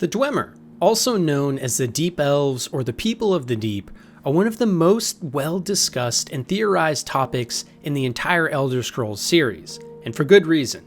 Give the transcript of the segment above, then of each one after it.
The Dwemer, also known as the Deep Elves or the People of the Deep, are one of the most well-discussed and theorized topics in the entire Elder Scrolls series, and for good reason.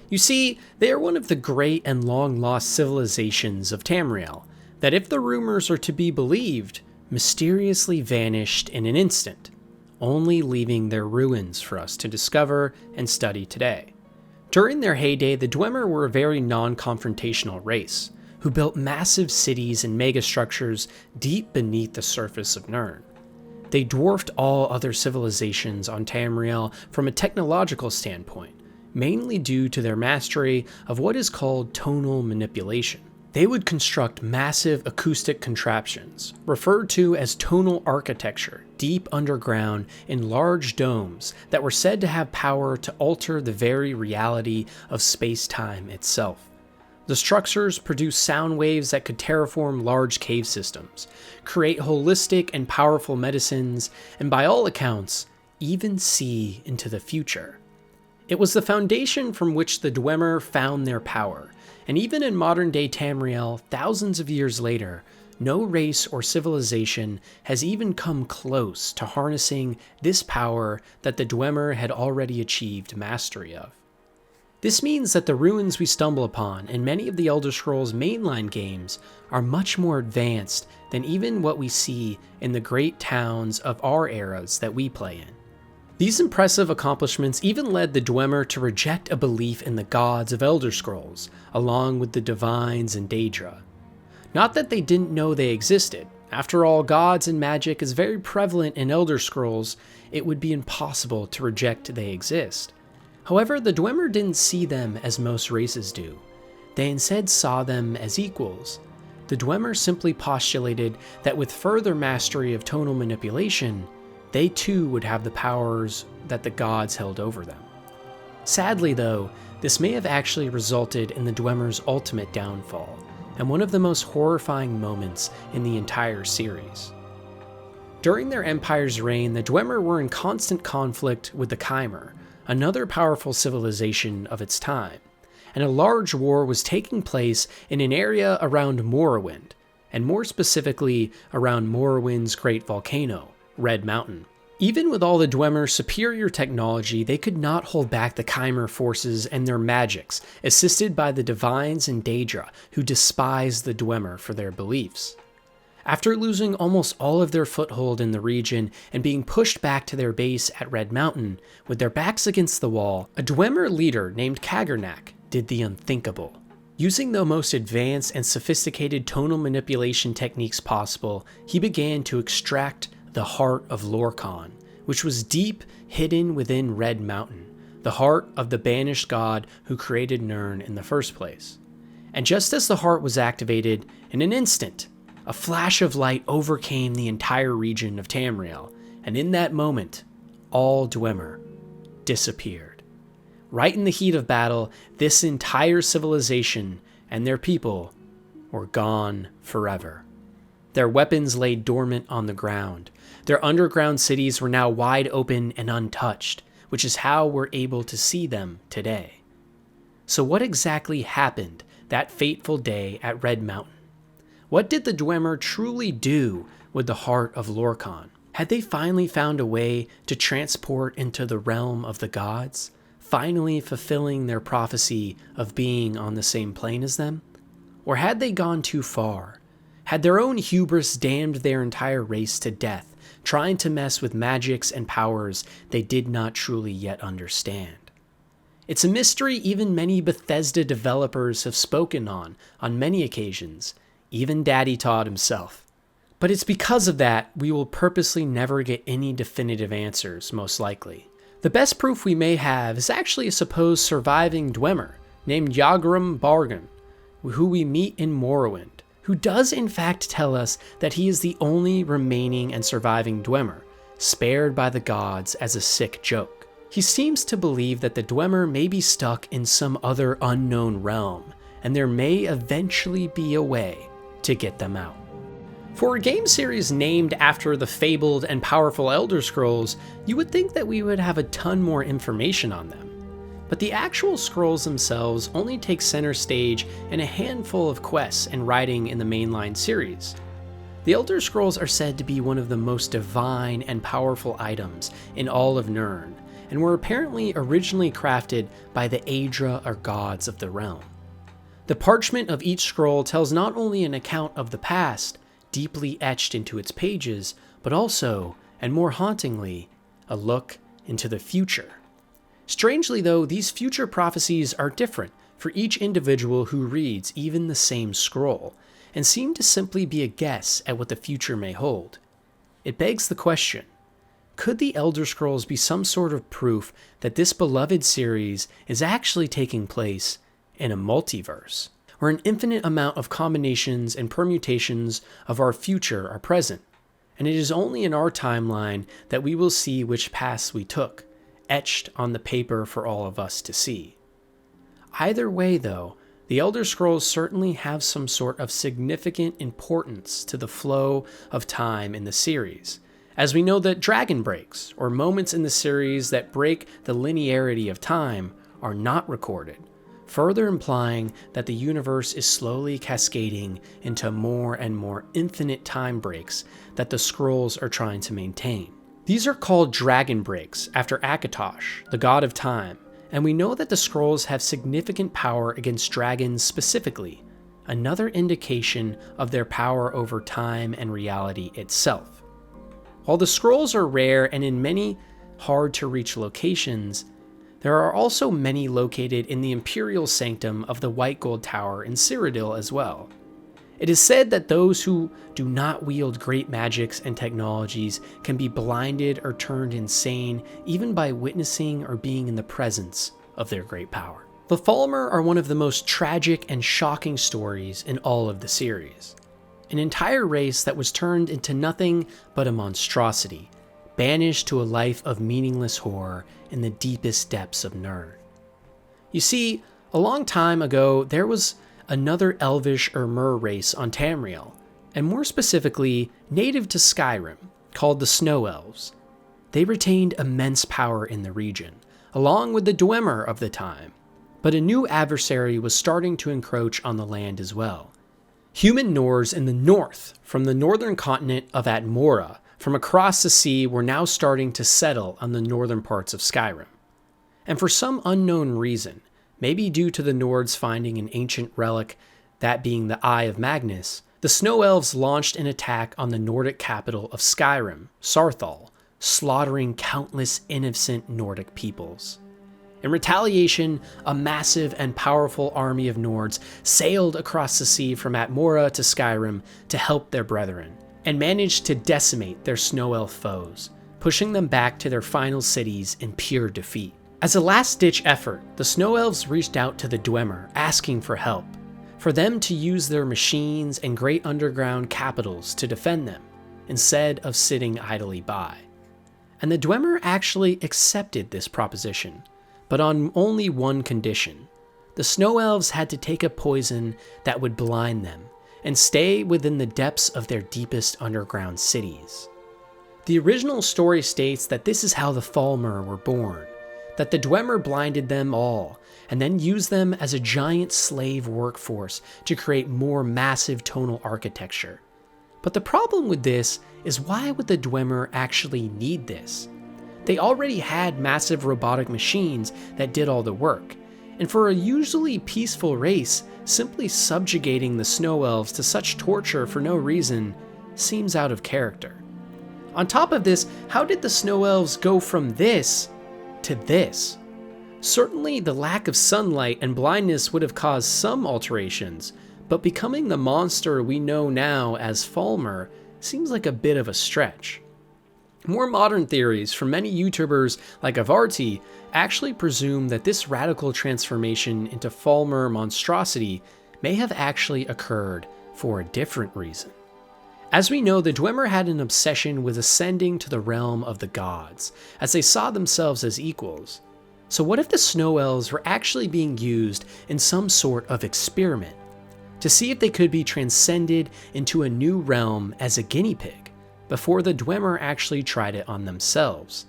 You see, they are one of the great and long-lost civilizations of Tamriel, that if the rumors are to be believed, mysteriously vanished in an instant, only leaving their ruins for us to discover and study today. During their heyday, the Dwemer were a very non-confrontational race, who built massive cities and megastructures deep beneath the surface of Nirn. They dwarfed all other civilizations on Tamriel from a technological standpoint, mainly due to their mastery of what is called tonal manipulation. They would construct massive acoustic contraptions, referred to as tonal architecture, deep underground in large domes that were said to have power to alter the very reality of space-time itself. The structures produced sound waves that could terraform large cave systems, create holistic and powerful medicines, and by all accounts, even see into the future. It was the foundation from which the Dwemer found their power, and even in modern-day Tamriel, thousands of years later, no race or civilization has even come close to harnessing this power that the Dwemer had already achieved mastery of. This means that the ruins we stumble upon in many of the Elder Scrolls mainline games are much more advanced than even what we see in the great towns of our eras that we play in. These impressive accomplishments even led the Dwemer to reject a belief in the gods of Elder Scrolls, along with the Divines and Daedra. Not that they didn't know they existed. After all, gods and magic is very prevalent in Elder Scrolls. It would be impossible to reject they exist. However, the Dwemer didn't see them as most races do. They instead saw them as equals. The Dwemer simply postulated that with further mastery of tonal manipulation, they too would have the powers that the gods held over them. Sadly though, this may have actually resulted in the Dwemer's ultimate downfall, and one of the most horrifying moments in the entire series. During their empire's reign, the Dwemer were in constant conflict with the Chimer, another powerful civilization of its time, and a large war was taking place in an area around Morrowind, and more specifically around Morrowind's great volcano, Red Mountain. Even with all the Dwemer's superior technology, they could not hold back the Chimer forces and their magics, assisted by the Divines and Daedra, who despised the Dwemer for their beliefs. After losing almost all of their foothold in the region and being pushed back to their base at Red Mountain, with their backs against the wall, a Dwemer leader named Kaggernak did the unthinkable. Using the most advanced and sophisticated tonal manipulation techniques possible, he began to extract the heart of Lorkhan, which was deep hidden within Red Mountain, the heart of the banished god who created Nirn in the first place. And just as the heart was activated, in an instant, a flash of light overcame the entire region of Tamriel, and in that moment, all Dwemer disappeared. Right in the heat of battle, this entire civilization and their people were gone forever. Their weapons lay dormant on the ground. Their underground cities were now wide open and untouched, which is how we're able to see them today. So what exactly happened that fateful day at Red Mountain? What did the Dwemer truly do with the heart of Lorkhan? Had they finally found a way to transport into the realm of the gods, finally fulfilling their prophecy of being on the same plane as them? Or had they gone too far? Had their own hubris damned their entire race to death, trying to mess with magics and powers they did not truly yet understand? It's a mystery even many Bethesda developers have spoken on many occasions, even Daddy Todd himself. But it's because of that we will purposely never get any definitive answers, most likely. The best proof we may have is actually a supposed surviving Dwemer named Yagrum Bargan, who we meet in Morrowind, who does in fact tell us that he is the only remaining and surviving Dwemer, spared by the gods as a sick joke. He seems to believe that the Dwemer may be stuck in some other unknown realm, and there may eventually be a way to get them out. For a game series named after the fabled and powerful Elder Scrolls, you would think that we would have a ton more information on them. But the actual scrolls themselves only take center stage in a handful of quests and writing in the mainline series. The Elder Scrolls are said to be one of the most divine and powerful items in all of Nirn, and were apparently originally crafted by the Aedra or gods of the realm. The parchment of each scroll tells not only an account of the past, deeply etched into its pages, but also, and more hauntingly, a look into the future. Strangely though, these future prophecies are different for each individual who reads even the same scroll, and seem to simply be a guess at what the future may hold. It begs the question, could the Elder Scrolls be some sort of proof that this beloved series is actually taking place in a multiverse, where an infinite amount of combinations and permutations of our future are present, and it is only in our timeline that we will see which paths we took, etched on the paper for all of us to see. Either way though, the Elder Scrolls certainly have some sort of significant importance to the flow of time in the series, as we know that dragon breaks, or moments in the series that break the linearity of time, are not recorded, further implying that the universe is slowly cascading into more and more infinite time breaks that the scrolls are trying to maintain. These are called dragon breaks after Akatosh, the god of time, and we know that the scrolls have significant power against dragons specifically, another indication of their power over time and reality itself. While the scrolls are rare and in many hard-to-reach locations, there are also many located in the Imperial Sanctum of the White Gold Tower in Cyrodiil as well. It is said that those who do not wield great magics and technologies can be blinded or turned insane even by witnessing or being in the presence of their great power. The Falmer are one of the most tragic and shocking stories in all of the series. An entire race that was turned into nothing but a monstrosity, banished to a life of meaningless horror in the deepest depths of Nirn. You see, a long time ago, there was another elvish or mer race on Tamriel, and more specifically, native to Skyrim, called the Snow Elves. They retained immense power in the region, along with the Dwemer of the time, but a new adversary was starting to encroach on the land as well. Human Nords in the north, from the northern continent of Atmora, from across the sea, were now starting to settle on the northern parts of Skyrim. And for some unknown reason, maybe due to the Nords finding an ancient relic, that being the Eye of Magnus, the Snow Elves launched an attack on the Nordic capital of Skyrim, Sarthal, slaughtering countless innocent Nordic peoples. In retaliation, a massive and powerful army of Nords sailed across the sea from Atmora to Skyrim to help their brethren, and managed to decimate their Snow Elf foes, pushing them back to their final cities in pure defeat. As a last-ditch effort, the Snow Elves reached out to the Dwemer, asking for help, for them to use their machines and great underground capitals to defend them, instead of sitting idly by. And the Dwemer actually accepted this proposition, but on only one condition. The Snow Elves had to take a poison that would blind them, and stay within the depths of their deepest underground cities. The original story states that this is how the Falmer were born, that the Dwemer blinded them all, and then used them as a giant slave workforce to create more massive tonal architecture. But the problem with this is, why would the Dwemer actually need this? They already had massive robotic machines that did all the work, and for a usually peaceful race, simply subjugating the Snow Elves to such torture for no reason seems out of character. On top of this, how did the Snow Elves go from this to this? Certainly the lack of sunlight and blindness would have caused some alterations, but becoming the monster we know now as Falmer seems like a bit of a stretch. More modern theories from many YouTubers like Avarti actually presume that this radical transformation into Falmer monstrosity may have actually occurred for a different reason. As we know, the Dwemer had an obsession with ascending to the realm of the gods, as they saw themselves as equals. So what if the Snow Elves were actually being used in some sort of experiment, to see if they could be transcended into a new realm as a guinea pig, before the Dwemer actually tried it on themselves?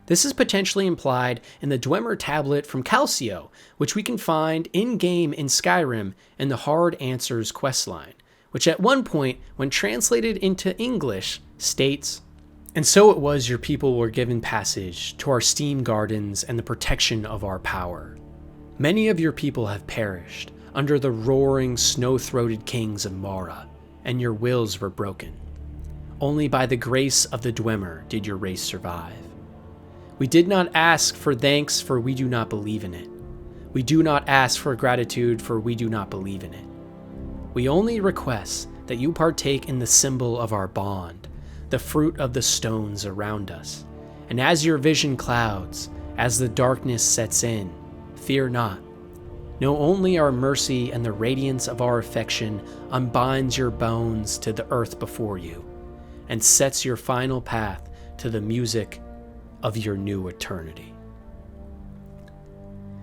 This is potentially implied in the Dwemer tablet from Calcio, which we can find in-game in Skyrim in the Hard Answers questline, which at one point, when translated into English, states, "And so it was your people were given passage to our steam gardens and the protection of our power. Many of your people have perished under the roaring, snow-throated kings of Mara, and your wills were broken. Only by the grace of the Dwemer did your race survive. We did not ask for thanks, for we do not believe in it. We do not ask for gratitude, for we do not believe in it. We only request that you partake in the symbol of our bond, the fruit of the stones around us. And as your vision clouds, as the darkness sets in, fear not. Know only our mercy and the radiance of our affection unbinds your bones to the earth before you, and sets your final path to the music of your new eternity."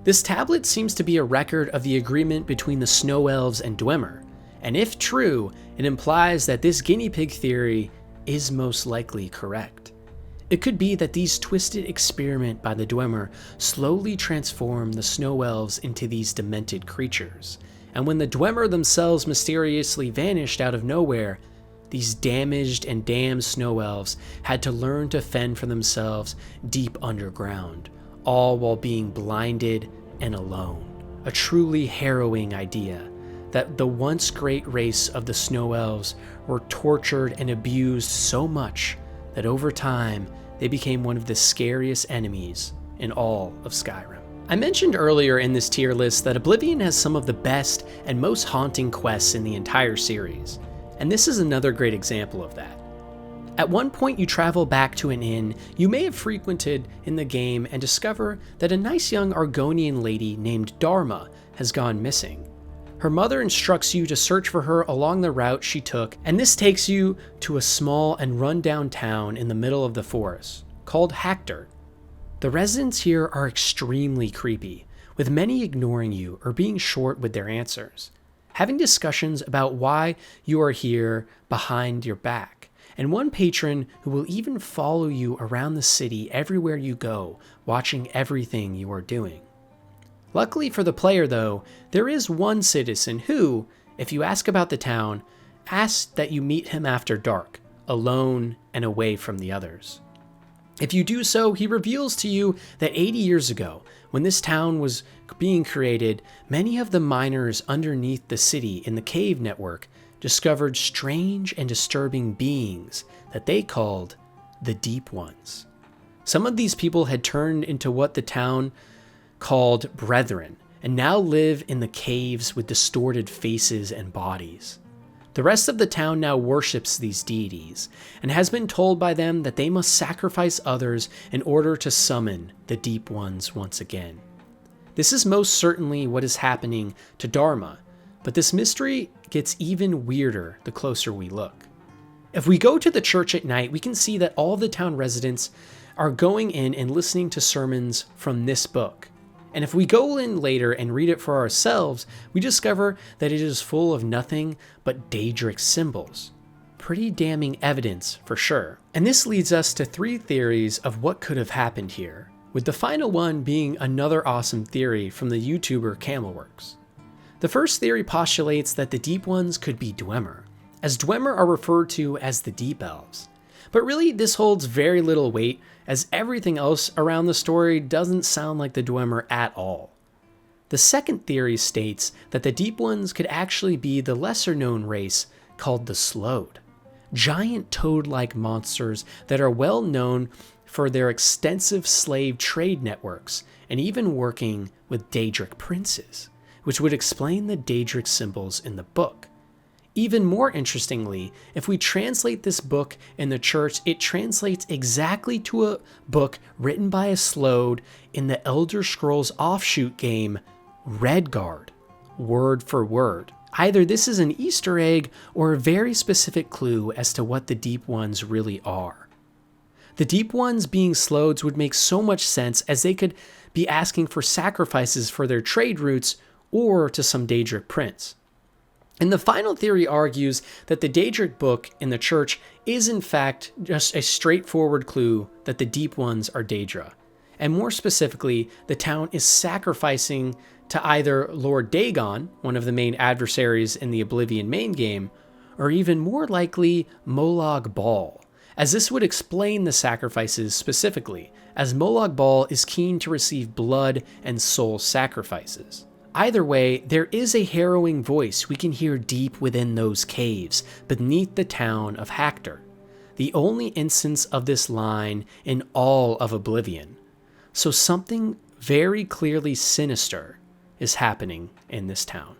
This tablet seems to be a record of the agreement between the Snow Elves and Dwemer, and if true, it implies that this guinea pig theory is most likely correct. It could be that these twisted experiment by the Dwemer slowly transform the Snow Elves into these demented creatures, and when the Dwemer themselves mysteriously vanished out of nowhere, these damaged and damned Snow Elves had to learn to fend for themselves deep underground, all while being blinded and alone. A truly harrowing idea that the once great race of the Snow Elves were tortured and abused so much that over time they became one of the scariest enemies in all of Skyrim. I mentioned earlier in this tier list that Oblivion has some of the best and most haunting quests in the entire series, and this is another great example of that. At one point you travel back to an inn you may have frequented in the game and discover that a nice young Argonian lady named Dharma has gone missing. Her mother instructs you to search for her along the route she took, and this takes you to a small and run-down town in the middle of the forest, called Hackdirt. The residents here are extremely creepy, with many ignoring you or being short with their answers, having discussions about why you are here behind your back, and one patron who will even follow you around the city everywhere you go, watching everything you are doing. Luckily for the player though, there is one citizen who, if you ask about the town, asks that you meet him after dark, alone and away from the others. If you do so, he reveals to you that 80 years ago, when this town was being created, many of the miners underneath the city in the cave network discovered strange and disturbing beings that they called the Deep Ones. Some of these people had turned into what the town called Brethren, and now live in the caves with distorted faces and bodies. The rest of the town now worships these deities, and has been told by them that they must sacrifice others in order to summon the Deep Ones once again. This is most certainly what is happening to Dharma, but this mystery gets even weirder the closer we look. If we go to the church at night, we can see that all the town residents are going in and listening to sermons from this book. And if we go in later and read it for ourselves, we discover that it is full of nothing but Daedric symbols. Pretty damning evidence for sure. And this leads us to 3 theories of what could have happened here, with the final one being another awesome theory from the YouTuber Camelworks. The first theory postulates that the Deep Ones could be Dwemer, as Dwemer are referred to as the Deep Elves. But really, this holds very little weight, as everything else around the story doesn't sound like the Dwemer at all. The second theory states that the Deep Ones could actually be the lesser-known race called the Slowed, giant toad-like monsters that are well known for their extensive slave trade networks, and even working with Daedric princes, which would explain the Daedric symbols in the book. Even more interestingly, if we translate this book in the church, it translates exactly to a book written by a Slowed in the Elder Scrolls offshoot game Redguard, word for word. Either this is an Easter egg or a very specific clue as to what the Deep Ones really are. The Deep Ones being Sloweds would make so much sense, as they could be asking for sacrifices for their trade routes or to some Daedric prince. And the final theory argues that the Daedric book in the church is in fact just a straightforward clue that the Deep Ones are Daedra. And more specifically, the town is sacrificing to either Lord Dagon, one of the main adversaries in the Oblivion main game, or even more likely Molag Bal, as this would explain the sacrifices specifically, as Molag Bal is keen to receive blood and soul sacrifices. Either way, there is a harrowing voice we can hear deep within those caves, beneath the town of Hackdirt, the only instance of this line in all of Oblivion. So something very clearly sinister is happening in this town.